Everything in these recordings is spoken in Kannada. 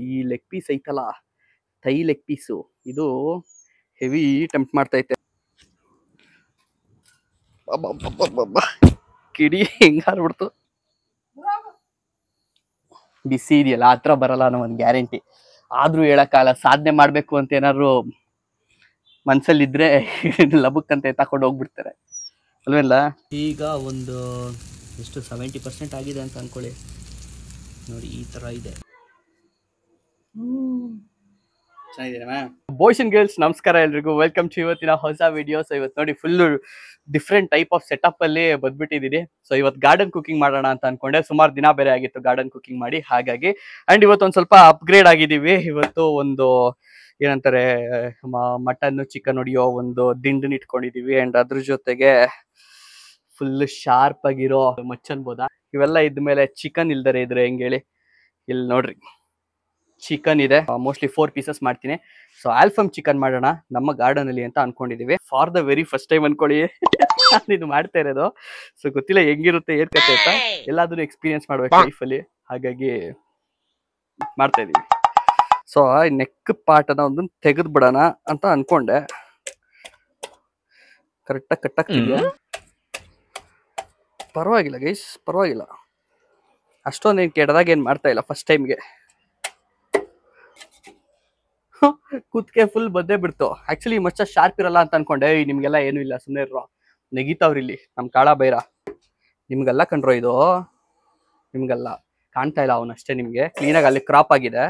ಈ ಲೆಗ್ ಪೀಸ್ ಐತಲ್ಲ, ಥೈ ಲೆಗ್ ಪೀಸು, ಇದು ಹೆವಿ ಟೆಂಪ್ಟ್ ಮಾಡ್ತೈತೆ. ಕಿಡಿ ಹೆಂಗಾರ್ಬಿಡ್ತು. ಬಿಸಿ ಇದೆಯಲ್ಲ, ಹತ್ರ ಬರಲ್ಲ ಅನ್ನೋ ಒಂದು ಗ್ಯಾರಂಟಿ. ಆದ್ರೂ ಹೇಳಕ್ಕಾಗಲ್ಲ, ಸಾಧನೆ ಮಾಡ್ಬೇಕು ಅಂತ ಏನಾದ್ರು ಮನ್ಸಲ್ಲಿದ್ರೆ ಲಬಕ್ ಅಂತ ತಕೊಂಡು ಹೋಗ್ಬಿಡ್ತಾರೆ ಅಲ್ವೆಲ್ಲ. ಈಗ ಒಂದು ಎಷ್ಟು 70% ಆಗಿದೆ ಅಂತ ಅನ್ಕೊಳ್ಳಿ. ನೋಡಿ ಈ ತರ ಇದೆ. ಚೆನ್ನಾಗಿದೆ. ಬಾಯ್ಸ್ ಅಂಡ್ ಗರ್ಲ್ಸ್ ನಮಸ್ಕಾರ ಎಲ್ರಿಗೂ, ವೆಲ್ಕಮ್ ಟು ಇವತ್ತಿನ ಹೊಸ ವಿಡಿಯೋ. ಸೊ ಇವತ್ತು ನೋಡಿ full different type of setup ಅಲ್ಲಿ ಬಂದ್ಬಿಟ್ಟಿದ್ದೀನಿ. ಸೊ ಇವತ್ತು ಗಾರ್ಡನ್ ಕುಕಿಂಗ್ ಮಾಡೋಣ ಅಂತ ಅನ್ಕೊಂಡೆ. ಸುಮಾರು ದಿನ ಬೇರೆ ಆಗಿತ್ತು ಗಾರ್ಡನ್ ಕುಕಿಂಗ್ ಮಾಡಿ, ಹಾಗಾಗಿ ಅಂಡ್ ಇವತ್ತು ಒಂದ್ ಸ್ವಲ್ಪ ಅಪ್ಗ್ರೇಡ್ ಆಗಿದ್ದೀವಿ. ಇವತ್ತು ಒಂದು ಏನಂತಾರೆ, ಮಟನ್ ಚಿಕನ್ ಹೊಡಿಯೋ ಒಂದು ದಿಂಡನ್ನ ಇಟ್ಕೊಂಡಿದೀವಿ. ಅಂಡ್ ಅದ್ರ ಜೊತೆಗೆ ಫುಲ್ ಶಾರ್ಪ್ ಆಗಿರೋ ಮಚ್ ಅನ್ಬೋದಾ, ಇವೆಲ್ಲ ಇದ್ಮೇಲೆ ಚಿಕನ್ ಇಲ್ದರೆ ಇದ್ರೆ ಹೆಂಗ್ ಹೇಳಿ. ಇಲ್ಲಿ ನೋಡ್ರಿ, ಚಿಕನ್ ಇದೆ. ಮೋಸ್ಟ್ಲಿ 4 ಪೀಸಸ್ ಮಾಡ್ತೀನಿ. ಸೊ ಆಲ್ಫಮ್ ಚಿಕನ್ ಮಾಡೋಣ ನಮ್ಮ ಗಾರ್ಡನ್ ಅಲ್ಲಿ ಅಂತ ಅನ್ಕೊಂಡಿದೀವಿ. For the very first time ಅನ್ಕೊಳ್ಳಿ ನಾನು ಇದು ಮಾಡ್ತಾ ಇರೋದು. ಸೊ ಗೊತ್ತಿಲ್ಲ ಹೆಂಗಿರುತ್ತೆ ಏನ್ ಕತೆ ಅಂತ, ಎಲ್ಲಾದ್ರೂ ಎಕ್ಸ್ಪೀರಿಯನ್ಸ್ ಮಾಡ್ಬೇಕು ಲೈಫಲ್ಲಿ, ಹಾಗಾಗಿ ಮಾಡ್ತಾ ಇದೀವಿ. ಸೊ ನೆಕ್ ಪಾರ್ಟ್ ಅನ್ನ ಒಂದನ್ನು ತೆಗೆದು ಬಿಡೋಣ ಅಂತ ಅನ್ಕೊಂಡೆ. ಕರೆಕ್ಟಾಗಿ ಕಟ್ಟಾಗ್ತಿದ್ಯಾ? ಪರವಾಗಿಲ್ಲ ಗೈಸ್, ಪರವಾಗಿಲ್ಲ. ಅಷ್ಟೊಂದು ಏನು ಕೆಡದಾಗ ಏನು ಮಾಡ್ತಾ ಇಲ್ಲ ಫಸ್ಟ್ ಟೈಮ್ಗೆ. ಕೂತ್ಕೆ ಫುಲ್ ಬದ್ದೇ ಬಿಡ್ತು. ಆಕ್ಚುಲಿ ಮಚ್ಚ ಶಾರ್ಪ್ ಇರಲ್ಲ ಅಂತ ಅನ್ಕೊಂಡೆ. ನಿಮ್ಗೆಲ್ಲ ಏನು ಇಲ್ಲ, ಸುಮ್ಮನೆ ಇರೋ, ನೆಗಿತಾವ್ರಿ ಇಲ್ಲಿ ನಮ್ಮ ಕಾಳ ಬೈರ. ನಿಮ್ಗೆಲ್ಲ ಕಂಡ್ರೋ ಇದು, ನಿಮ್ಗೆಲ್ಲ ಕಾಣ್ತಾ ಇಲ್ಲ ಅವನಷ್ಟೇ. ನಿಮ್ಗೆ ಕ್ಲೀನಾಗಿ ಅಲ್ಲಿ ಕ್ರಾಪ್ ಆಗಿದೆ.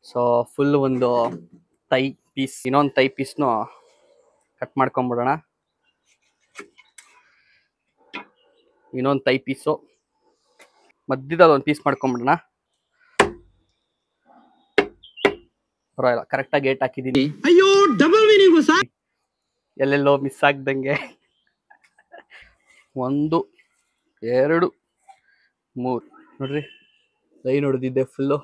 ಸೊ ಫುಲ್ ಒಂದು ತೈ ಪೀಸ್, ಇನ್ನೊಂದು ತೈ ಪೀಸ್ನು ಕಟ್ ಮಾಡ್ಕೊಂಬಿಡೋಣ. ಇನ್ನೊಂದು ತೈ ಪೀಸು ಮಧ್ಯದಲ್ಲಿ ಒಂದು ಪೀಸ್ ಮಾಡ್ಕೊಂಬಿಡೋಣ. ಪರವಾಗಿಲ್ಲ, ಕರೆಕ್ಟಾಗಿ ಗೇಟ್ ಹಾಕಿದೀನಿ. ಅಯ್ಯೋ ಡಬಲ್ ಮೀನಿಂಗ್ ಎಲ್ಲೆಲ್ಲೋ ಮಿಸ್ ಆಗ್ದಂಗೆ. 1 2 3 ನೋಡ್ರಿ, ಲೈನ್ ಹೊಡೆದಿದ್ದೆ, ಫುಲ್ಲು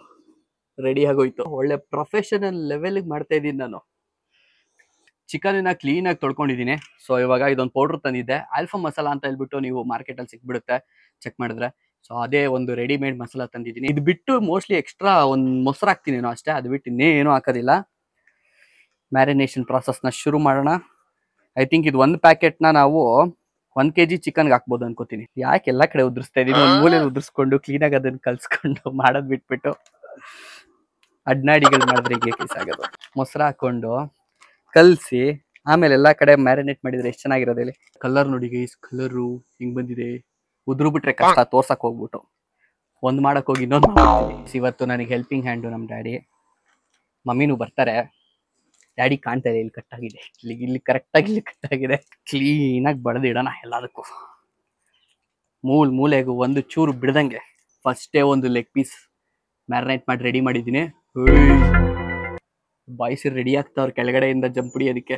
ರೆಡಿ ಆಗೋಯ್ತು. ಒಳ್ಳೆ ಪ್ರೊಫೆಷನಲ್ ಲೆವೆಲ್ಗೆ ಮಾಡ್ತಾ ಇದ್ದೀನಿ ನಾನು. ಚಿಕನ್ನ ಕ್ಲೀನಾಗಿ ತೊಳ್ಕೊಂಡಿದ್ದೀನಿ. ಸೊ ಇವಾಗ ಇದೊಂದು ಪೌಡ್ರ್ ತಂದಿದ್ದೆ, ಆಲ್ಫಾ ಮಸಾಲ ಅಂತ ಹೇಳ್ಬಿಟ್ಟು, ನೀವು ಮಾರ್ಕೆಟಲ್ಲಿ ಸಿಕ್ಬಿಡುತ್ತೆ ಚೆಕ್ ಮಾಡಿದ್ರೆ. ಸೊ ಅದೇ ಒಂದು ರೆಡಿಮೇಡ್ ಮಸಾಲ ತಂದಿದ್ದೀನಿ. ಇದು ಬಿಟ್ಟು ಮೋಸ್ಟ್ಲಿ ಎಕ್ಸ್ಟ್ರಾ ಒಂದು ಮೊಸರು ಹಾಕ್ತೀನಿ ಏನೋ ಅಷ್ಟೇ, ಅದು ಬಿಟ್ಟು ಇನ್ನೇನು ಹಾಕೋದಿಲ್ಲ. ಮ್ಯಾರಿನೇಷನ್ ಪ್ರಾಸೆಸ್ನ ಶುರು ಮಾಡೋಣ. ಐ ಥಿಂಕ್ ಇದು 1 ಪ್ಯಾಕೆಟ್ನ ನಾವು 1 kg ಚಿಕನ್ಗೆ ಹಾಕ್ಬೋದು ಅನ್ಕೋತೀನಿ. ಯಾಕೆ ಎಲ್ಲ ಕಡೆ ಉದುರಿಸ್ತಾ ಇದ್ದೀನಿ, ಒಂದು ಮೂಲೆ ಉದುರಿಸ್ಕೊಂಡು ಕ್ಲೀನಾಗಿ ಅದನ್ನು ಕಲ್ಸ್ಕೊಂಡು ಮಾಡೋದು ಬಿಟ್ಬಿಟ್ಟು ಅಡ್ನಾಡಿಗಳು ಮಾಡಿದ್ರೆ ಹೀಗೆ ಕೇಸ್ ಆಗೋದು. ಮೊಸರು ಹಾಕೊಂಡು ಕಲಸಿ ಆಮೇಲೆ ಎಲ್ಲ ಕಡೆ ಮ್ಯಾರಿನೇಟ್ ಮಾಡಿದ್ರೆ ಎಷ್ಟು ಚೆನ್ನಾಗಿರೋದು ಹೇಳಿ. ಕಲರ್ ನೋಡಿ ಗೈಸ್, ಕಲರು ಹಿಂಗೆ ಬಂದಿದೆ. ಉದುರು ಬಿಟ್ರೆ ಕಷ್ಟ ತೋರ್ಸಕ್ ಹೋಗ್ಬಿಟ್ಟು ಒಂದು ಮಾಡಕ್ ಹೋಗಿ ಇನ್ನೊಂದು. ಇವತ್ತು ನನಗೆ ಹೆಲ್ಪಿಂಗ್ ಹ್ಯಾಂಡು ನಮ್ಮ ಡ್ಯಾಡಿ, ಮಮ್ಮಿನೂ ಬರ್ತಾರೆ. ಡ್ಯಾಡಿ ಕಾಣ್ತಾ ಇದೆ, ಇಲ್ಲಿ ಕಟ್ಟಾಗಿದೆ, ಇಲ್ಲಿ ಕರೆಕ್ಟಾಗಿ ಇಲ್ಲಿ ಕಟ್ಟಾಗಿದೆ. ಕ್ಲೀನಾಗಿ ಬಡ್ದಿಡೋಣ ಎಲ್ಲದಕ್ಕೂ, ಮೂಲೆಗೂ ಒಂದು ಚೂರು ಬಿಡ್ದಂಗೆ. ಫಸ್ಟೇ ಒಂದು ಲೆಗ್ ಪೀಸ್ ಮ್ಯಾರಿನೇಟ್ ಮಾಡಿ ರೆಡಿ ಮಾಡಿದ್ದೀನಿ. ಬಾಯ್ಸ್ ರೆಡಿ ಆಗ್ತಾವ್ರ ಕೆಳಗಡೆಯಿಂದ ಜಂಪ್ ಹೊಡಿಯೋದಕ್ಕೆ.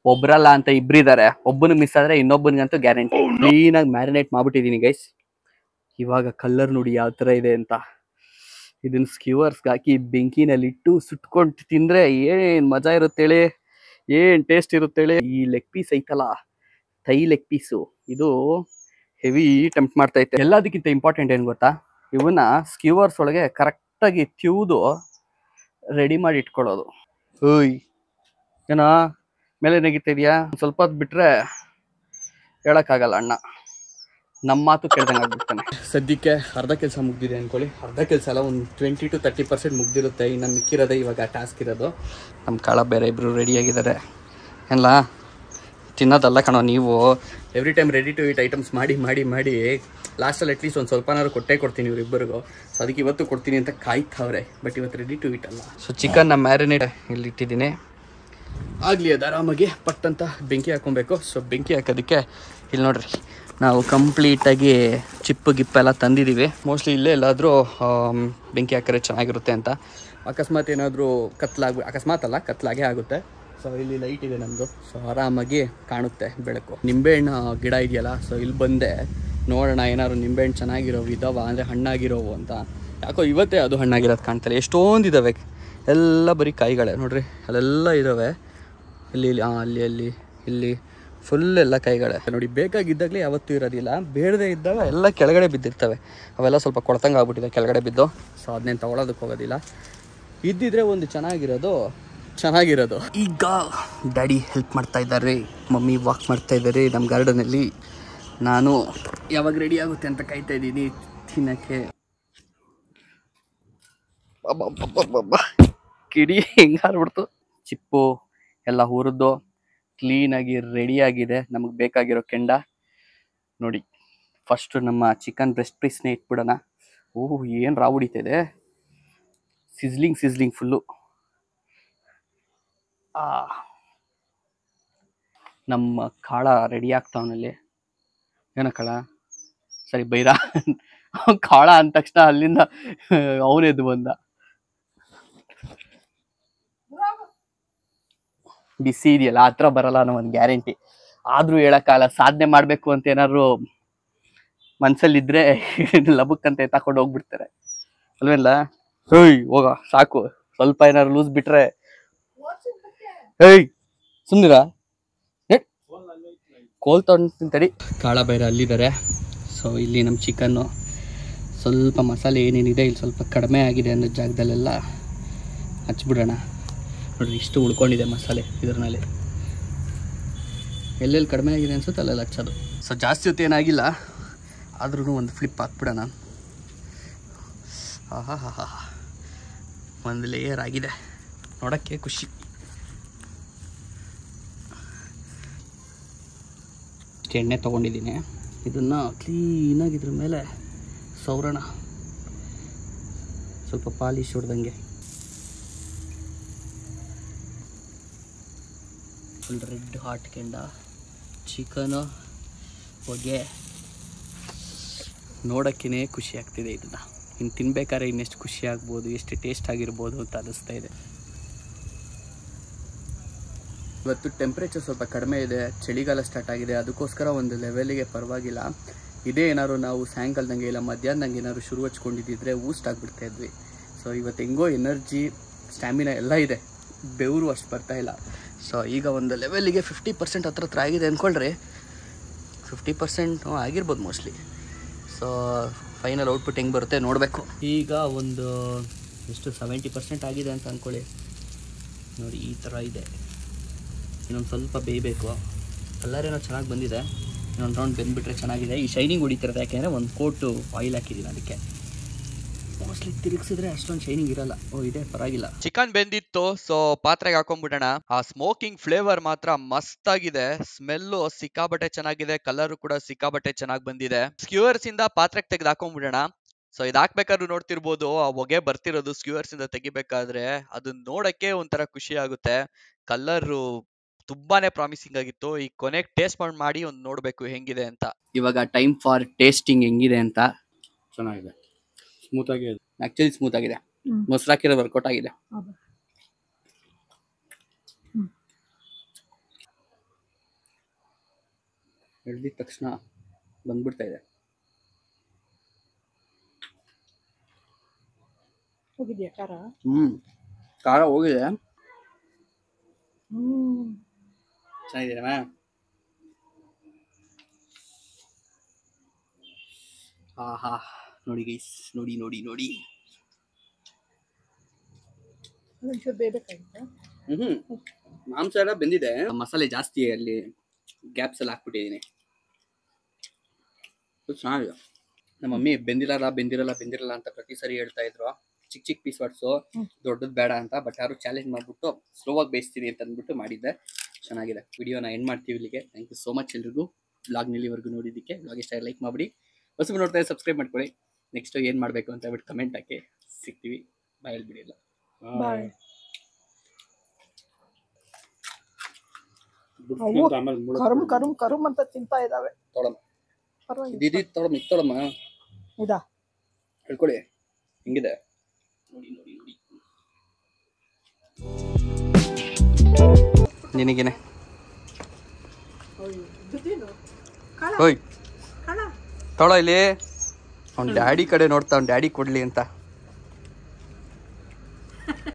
ಒಬ್ರಲ್ಲ ಅಂತ ಇಬ್ಬರಿದ್ದಾರೆ, ಒಬ್ಬನು ಮಿಸ್ ಆದ್ರೆ ಇನ್ನೊಬ್ಬನಿಗಂತೂ ಗ್ಯಾರಂಟಿ. ಕ್ಲೀನಾಗಿ ಮ್ಯಾರಿನೇಟ್ ಮಾಡ್ಬಿಟ್ಟಿದ್ದೀನಿ ಗೈಸ್. ಇವಾಗ ಕಲರ್ ನೋಡಿ ಯಾವ ಥರ ಇದೆ ಅಂತ. ಇದನ್ನ ಸ್ಕ್ಯೂವರ್ಸ್ಗೆ ಹಾಕಿ ಬೆಂಕಿನಲ್ಲಿ ಇಟ್ಟು ಸುಟ್ಕೊಂಡು ತಿಂದರೆ ಏನು ಮಜಾ ಇರುತ್ತೆ ಹೇಳಿ, ಏನು ಟೇಸ್ಟ್ ಇರುತ್ತೆ ಹೇಳಿ. ಈ ಲೆಗ್ ಪೀಸ್ ಐತಲ್ಲ, ಥೈ ಲೆಗ್ ಪೀಸು, ಇದು ಹೆವಿ ಟೆಂಪ್ಟ್ ಮಾಡ್ತೈತೆ. ಎಲ್ಲದಕ್ಕಿಂತ ಇಂಪಾರ್ಟೆಂಟ್ ಏನು ಗೊತ್ತಾ, ಇವನ್ನ ಸ್ಕ್ಯೂವರ್ಸ್ ಒಳಗೆ ಕರೆಕ್ಟಾಗಿ ತಿವ್ದು ರೆಡಿ ಮಾಡಿ ಇಟ್ಕೊಳ್ಳೋದು. ಓಯ್ ಏನೋ ಮೇಲೆ ನೆಗಿತಿದ್ಯಾ? ಸ್ವಲ್ಪ ಹೊತ್ತು ಬಿಟ್ರೆ ಹೇಳಕ್ಕಾಗಲ್ಲ ಅಣ್ಣ, ನಮ್ಮ ಮಾತು ಕೇಳ್ದಂಗೆ ಆಗ್ಬಿಡ್ತಾನೆ. ಸದ್ಯಕ್ಕೆ ಅರ್ಧ ಕೆಲಸ ಮುಗ್ದಿದೆ ಅನ್ಕೊಳ್ಳಿ. ಅರ್ಧ ಕೆಲಸ ಅಲ್ಲ, ಒಂದು 20 to 30% ಮುಗ್ದಿರುತ್ತೆ. ಇನ್ನು ಮಿಕ್ಕಿರೋದೇ ಇವಾಗ ಟಾಸ್ಕ್ ಇರೋದು. ನಮ್ಮ ಕಾಳ ಬೇರೆ ಇಬ್ಬರು ರೆಡಿಯಾಗಿದ್ದಾರೆ. ಎಲ್ಲ ತಿನ್ನೋದಲ್ಲ ಕಣೋ, ನೀವು every time ready to eat items ಮಾಡಿ ಮಾಡಿ ಮಾಡಿ ಲಾಸ್ಟಲ್ಲಿ ಅಟ್ಲೀಸ್ಟ್ ಒಂದು ಸ್ವಲ್ಪನಾದ್ರು ಕೊಡ್ತೀನಿ ಇವರಿಬ್ಬರಿಗೂ. ಸೊ ಅದಕ್ಕೆ ಇವತ್ತು ಕೊಡ್ತೀನಿ ಅಂತ ಕಾಯ್ತಾವ್ರೆ, ಬಟ್ ಇವತ್ತು ರೆಡಿ ಟು ಈಟ್ ಅಲ್ಲ. ಸೊ ಚಿಕನ್ನ ಮ್ಯಾರಿನೇಟ್ ಇಲ್ಲಿ ಇಟ್ಟಿದ್ದೀನಿ, ಆಗಲಿ ಅದು ಆರಾಮಾಗಿ ಪಟ್ಟಂತ ಬೆಂಕಿ ಹಾಕೊಬೇಕು. ಸೊ ಬೆಂಕಿ ಹಾಕೋದಕ್ಕೆ ಇಲ್ಲಿ ನೋಡ್ರಿ, ನಾವು ಕಂಪ್ಲೀಟಾಗಿ ಚಿಪ್ಪು ಗಿಪ್ಪೆಲ್ಲ ತಂದಿದ್ದೀವಿ. ಮೋಸ್ಟ್ಲಿ ಇಲ್ಲೇ ಎಲ್ಲಾದರೂ ಬೆಂಕಿ ಹಾಕಿದ್ರೆ ಚೆನ್ನಾಗಿರುತ್ತೆ ಅಂತ. ಅಕಸ್ಮಾತ್ ಏನಾದರೂ ಕತ್ಲಾಗೇ ಆಗುತ್ತೆ. ಸೊ ಇಲ್ಲಿ ಲೈಟ್ ಇದೆ ನಮ್ಮದು, ಸೊ ಆರಾಮಾಗಿ ಕಾಣುತ್ತೆ ಬೆಳಕು. ನಿಂಬೆಹಣ್ಣು ಗಿಡ ಇದೆಯಲ್ಲ, ಸೊ ಇಲ್ಲಿ ಬಂದೆ ನೋಡೋಣ ಏನಾದ್ರು ನಿಂಬೆಹಣ್ಣು ಚೆನ್ನಾಗಿರೋ ಇದಾವ, ಅಂದರೆ ಹಣ್ಣಾಗಿರೋವು ಅಂತ. ಯಾಕೋ ಇವತ್ತೇ ಅದು ಹಣ್ಣಾಗಿರೋದು ಕಾಣ್ತಾರೆ. ಎಷ್ಟೊಂದು ಇದ್ದಾವೆ, ಎಲ್ಲ ಬರೀ ಕಾಯಿಗಳೇ ನೋಡ್ರಿ, ಅಲ್ಲೆಲ್ಲ ಇದ್ದಾವೆ. ಇಲ್ಲಿ ಅಲ್ಲಿ ಇಲ್ಲಿ ಫುಲ್ ಎಲ್ಲ ಕೈಗಳೇ ನೋಡಿ. ಬೇಕಾಗಿದ್ದಾಗಲೇ ಯಾವತ್ತೂ ಇರೋದಿಲ್ಲ, ಬೇಡದೇ ಇದ್ದಾಗ ಎಲ್ಲ ಕೆಳಗಡೆ ಬಿದ್ದಿರ್ತವೆ. ಅವೆಲ್ಲ ಸ್ವಲ್ಪ ಕೊಳ್ತಂಗೆ ಆಗ್ಬಿಟ್ಟಿದೆ ಕೆಳಗಡೆ ಬಿದ್ದು. ಸೊ ಅದನ್ನೇನು ತೊಗೊಳೋದಕ್ಕೆ ಹೋಗೋದಿಲ್ಲ. ಇದ್ದಿದ್ರೆ ಒಂದು ಚೆನ್ನಾಗಿರೋದು. ಈಗ ಡ್ಯಾಡಿ ಹೆಲ್ಪ್ ಮಾಡ್ತಾ ಇದ್ದಾರೆ, ಮಮ್ಮಿ ವಾಕ್ ಮಾಡ್ತಾ ಇದ್ದಾರೆ ನಮ್ಮ ಗಾರ್ಡನಲ್ಲಿ. ನಾನು ಯಾವಾಗ ರೆಡಿ ಆಗುತ್ತೆ ಅಂತ ಕಾಯ್ತಾ ಇದ್ದೀನಿ ತಿನ್ನೋಕ್ಕೆ. ಕಿಡಿ ಹೆಂಗಾರ್ಬಿಡ್ತು. ಚಿಪ್ಪು ಎಲ್ಲ ಹುರಿದು ಕ್ಲೀನಾಗಿ ರೆಡಿಯಾಗಿದೆ. ನಮಗೆ ಬೇಕಾಗಿರೋ ಕೆಂಡ ನೋಡಿ. ಫಸ್ಟು ನಮ್ಮ ಚಿಕನ್ ಬ್ರೆಸ್ಟ್ ಪೀಸ್ನೇ ಇಟ್ಬಿಡೋಣ. ಓಹ್ ಏನು ರಾವ್ ಹೊಡಿತಿದೆ, ಸಿಸ್ಲಿಂಗ್ ಫುಲ್ಲು. ನಮ್ಮ ಕಾಳ ರೆಡಿ ಆಗ್ತಾವನಲ್ಲಿ. ಏನೋ ಕಾಳ, ಸರಿ ಬೈರ ಕಾಳ ಅಂದ ತಕ್ಷಣ ಅಲ್ಲಿಂದ ಅವನೆದ್ದು ಬಂದ. ಬಿಸಿ ಇದೆಯಲ್ಲ, ಹತ್ರ ಬರಲ್ಲ ಅನ್ನೋ ಒಂದು ಗ್ಯಾರಂಟಿ. ಆದ್ರೂ ಹೇಳಕ್ಕಾಗಲ್ಲ, ಸಾಧನೆ ಮಾಡ್ಬೇಕು ಅಂತ ಏನಾದ್ರು ಮನ್ಸಲ್ಲಿದ್ರೆ ಲಬಕ್ ಅಂತ ತಕೊಂಡು ಹೋಗ್ಬಿಡ್ತಾರೆ ಅಲ್ವೇಲ್ಲ. ಹೇಯ್ ಹೋಗ ಸಾಕು, ಸ್ವಲ್ಪ ಏನಾದ್ರು ಲೂಸ್ ಬಿಟ್ರೆ ಹೇಯ್ ಸುಮ್ನಿರ. ಕೋಲ್ ತಗೊಂಡು ಕಾಳ ಬೈರ ಅಲ್ಲಿದ್ದಾರೆ. ಸೊ ಇಲ್ಲಿ ನಮ್ಮ ಚಿಕನ್ನು ಸ್ವಲ್ಪ ಮಸಾಲೆ ಏನೇನಿದೆ ಇಲ್ಲಿ ಸ್ವಲ್ಪ ಕಡಿಮೆ ಆಗಿದೆ ಅನ್ನೋ ಜಾಗದಲ್ಲೆಲ್ಲ ಹಚ್ಬಿಡೋಣ. ನೋಡ್ರಿ ಇಷ್ಟು ಉಳ್ಕೊಂಡಿದೆ ಮಸಾಲೆ ಇದ್ರಲ್ಲಿ. ಎಲ್ಲೆಲ್ಲಿ ಕಡಿಮೆ ಆಗಿದೆ ಅನ್ಸುತ್ತೆ ಅಲ್ಲೆಲ್ಲ ಹಚ್ಚೋದು. ಸೊ ಜಾಸ್ತಿ ಹೊತ್ತು ಏನಾಗಿಲ್ಲ, ಆದ್ರೂ ಒಂದು ಫ್ಲಿಪ್ ಹಾಕ್ಬಿಡೋಣ. ಆಹಾ ಒಂದು ಲೇಯರ್ ಆಗಿದೆ, ನೋಡೋಕ್ಕೆ ಖುಷಿ. ಇಷ್ಟು ಎಣ್ಣೆ ತೊಗೊಂಡಿದ್ದೀನಿ, ಇದನ್ನು ಕ್ಲೀನಾಗಿ ಇದ್ರ ಮೇಲೆ ಸವರೋಣ, ಸ್ವಲ್ಪ ಪಾಲಿಶ್ ಹೊಡೆದಂಗೆ. ಫುಲ್ ರೆಡ್ ಹಾಟ್ ಕೆಂಡ ಚಿಕನು ಹೊಗೆ ನೋಡೋಕ್ಕೇ ಖುಷಿ ಆಗ್ತಿದೆ. ಇದನ್ನು ಇನ್ನು ತಿನ್ಬೇಕಾದ್ರೆ ಇನ್ನೆಷ್ಟು ಖುಷಿ ಆಗ್ಬೋದು, ಎಷ್ಟು ಟೇಸ್ಟ್ ಆಗಿರ್ಬೋದು ಅಂತ ಅನ್ನಿಸ್ತಾ ಇದೆ. ಇವತ್ತು ಟೆಂಪ್ರೇಚರ್ ಸ್ವಲ್ಪ ಕಡಿಮೆ ಇದೆ, ಚಳಿಗಾಲ ಸ್ಟಾರ್ಟ್ ಆಗಿದೆ, ಅದಕ್ಕೋಸ್ಕರ ಒಂದು ಲೆವೆಲಿಗೆ ಪರವಾಗಿಲ್ಲ. ಇದೇ ಏನಾದ್ರು ನಾವು ಸಾಯಂಕಾಲದಂಗೆ ಇಲ್ಲ ಮಧ್ಯಾಹ್ನದಂಗೆ ಏನಾದ್ರು ಶುರು ಹಚ್ಕೊಂಡಿದ್ದಿದ್ರೆ ಊಸ್ಟ್ ಆಗಿಬಿಡ್ತಾ ಇದ್ವಿ. ಸೊ ಇವತ್ತು ಹೆಂಗೋ ಎನರ್ಜಿ ಸ್ಟ್ಯಾಮಿನಾ ಎಲ್ಲ ಇದೆ, ಬೆವರು ಅಷ್ಟು ಬರ್ತಾ ಇಲ್ಲ. ಸೊ ಈಗ ಒಂದು ಲೆವೆಲಿಗೆ 50% ಹತ್ರ ಆಗಿದೆ ಅಂದ್ಕೊಳ್ರಿ. 50% ಆಗಿರ್ಬೋದು ಮೋಸ್ಟ್ಲಿ. ಸೊ ಫೈನಲ್ ಔಟ್ಪುಟ್ ಹೆಂಗೆ ಬರುತ್ತೆ ನೋಡಬೇಕು. ಈಗ ಒಂದು ಎಷ್ಟು 70% ಆಗಿದೆ ಅಂತ ಅಂದ್ಕೊಳ್ಳಿ. ನೋಡಿ ಈ ಥರ ಇದೆ. ಇನ್ನೊಂದು ಸ್ವಲ್ಪ ಬೇಯಬೇಕು. ಕಲರ್ ಏನೋ ಚೆನ್ನಾಗಿ ಬಂದಿದೆ, ಇನ್ನೊಂದು ರೌಂಡ್ ಬೆಂದ್ಬಿಟ್ರೆ ಚೆನ್ನಾಗಿದೆ. ಈ ಶೈನಿಂಗ್ ಹೊಡಿತಿರೋದು ಯಾಕೆಂದರೆ ಒಂದು ಕೋಟು ಆಯಿಲ್ ಹಾಕಿದ್ದೀನಿ ಅದಕ್ಕೆ. ಮೋಸ್ಟ್ಲಿ ತಿರುಗಿಸಿದ್ರೆ ಅಷ್ಟೊಂದು ಶೈನಿಂಗ್ ಇರಲ್ಲ. ಓ ಇದೆ ಪರವಾಗಿಲ್ಲ. ಚಿಕನ್ ಬೆಂದಿತ್ತು, ಸೊ ಪಾತ್ರೆಗೆ ಹಾಕೊಂಡ್ಬಿಡೋಣ. ಆ ಸ್ಮೋಕಿಂಗ್ ಫ್ಲೇವರ್ ಮಾತ್ರ ಮಸ್ತ್ ಆಗಿದೆ, ಸ್ಮೆಲ್ಲು ಸಿಕ್ಕಾಬಟ್ಟೆ ಚೆನ್ನಾಗಿದೆ, ಕಲರ್ ಕೂಡ ಸಿಕ್ಕಾಬಟ್ಟೆ ಚೆನ್ನಾಗಿ ಬಂದಿದೆ. ಸ್ಕ್ಯೂವರ್ಸ್ ಇಂದ ಪಾತ್ರೆಗೆ ತೆಗೆದು ಹಾಕೊಂಡ್ಬಿಡೋಣ. ಸೊ ಇದು ಹಾಕ್ಬೇಕಾದ್ರೂ ನೋಡ್ತಿರ್ಬೋದು, ಆ ಹೊಗೆ ಬರ್ತಿರೋದು ಸ್ಕ್ಯೂವರ್ಸ್ ಇಂದ ತೆಗಿಬೇಕಾದ್ರೆ ಅದನ್ನ ನೋಡಕ್ಕೆ ಒಂಥರ ಖುಷಿ ಆಗುತ್ತೆ. ಕಲರು ತುಂಬಾನೇ ಪ್ರಾಮಿಸಿಂಗ್ ಆಗಿತ್ತು. ಈ ಕೊನೆಗೆ ಟೇಸ್ಟ್ ಮಾಡಿ ಒಂದು ನೋಡ್ಬೇಕು ಹೆಂಗಿದೆ ಅಂತ. ಇವಾಗ ಟೈಮ್ ಫಾರ್ ಟೇಸ್ಟಿಂಗ್ ಹೆಂಗಿದೆ ಅಂತ. ಚೆನ್ನಾಗಿದೆ, ಸ್ಮೂತ್ ಆಗಿ ಇದೆ. ಆಕ್ಚುಲಿ ಸ್ಮೂತ್ ಆಗಿದೆ, ಮೊಸರು ಹಾಕಿರೋ ವರ್ಕೌಟ್ ಆಗಿದೆ. ಹಿಡಿದ ತಕ್ಷಣ ಬಂದ್ಬಿಡ್ತಾ ಇದೆ. ಹೋಗಿದ್ಯಾ ಖಾರ? ಖಾರ ಹೋಗಿದೆ. ಚೆನ್ನಾಗಿದೆ ಮ್ಯಾಮ್. ಆಹಾ ನೋಡಿ ಗೈಸ್, ನೋಡಿ ನೋಡಿ ನೋಡಿ. ಮಾಂಸ ಎಲ್ಲ ಬೆಂದಿದೆ, ಮಸಾಲೆ ಜಾಸ್ತಿ ಅಲ್ಲಿ ಗ್ಯಾಪ್ಸ್ ಎಲ್ಲ ಹಾಕ್ಬಿಟ್ಟಿದ್ದೀನಿ. ಚೆನ್ನಾಗಿದೆ. ನಮ್ಮ ಮಮ್ಮಿ ಬೆಂದಿರಲ್ಲ ಅಂತ ಪ್ರತಿ ಸರಿ ಹೇಳ್ತಾ ಇದ್ರು. ಚಿಕ್ಕ ಪೀಸ್ ವಾಟ್ಸು ದೊಡ್ಡದು ಬೇಡ ಅಂತ. ಬಟ್ ಯಾರು ಚಾಲೆಂಜ್ ಮಾಡ್ಬಿಟ್ಟು ಸ್ಲೋವಾಗಿ ಬೇಯಿಸ್ತೀನಿ ಅಂತ ಅಂದ್ಬಿಟ್ಟು ಮಾಡಿದ್ದೆ. ಚೆನ್ನಾಗಿದೆ. ವಿಡಿಯೋನ ಎಂಡ್ ಮಾಡ್ತೀವಿ ಇಲ್ಲಿಗೆ. ಥ್ಯಾಂಕ್ ಯು ಸೋ ಮಚ್ ಎಲ್ರಿಗೂ ಬ್ಲಾಗ್ನ ಇಲ್ಲಿವರೆಗೂ ನೋಡಿದ್ದಕ್ಕೆ. ಬ್ಲಾಗ್ ಇಷ್ಟ ಲೈಕ್ ಮಾಡಿಬಿಡಿ, ಹೊಸಬು ನೋಡ್ತಾ ಸಬ್ಸ್ಕ್ರೈಬ್ ಮಾಡ್ಕೊಳ್ಳಿ. ನೆಕ್ಸ್ಟ್ ಏನು ಮಾಡಬೇಕು ಅಂತ ಹೇಳ್ಬಿಟ್ಟು ಕಮೆಂಟ್ ಹಾಕಿ. ಸಿಗ್ತೀವಿ, ಬಾಯ್ ಹೇಳ್ಬಿಡಿಲ್ಲ. ಬಾಯ್. ಕರುಮ್ ಅಂತ ತಿಂತಾ ಇದಾವೆ. ತೊಳಮ್ಮ ತೊಳಮ್ಮ ಇದಾ ಹೇಳ್ಕೊಳ್ಳಿ ಹೆಂಗಿದೆ ನೋಡಿ ನೋಡಿ ನೋಡಿ. ನಿನಗೇನೆ ಓಯ್ ತೊಳೋ ಇಲ್ಲಿ. ಅವ್ನ ಡ್ಯಾಡಿ ಕಡೆ ನೋಡ್ತಾ, ಅವ್ನ ಡ್ಯಾಡಿ ಕೊಡ್ಲಿ ಅಂತ.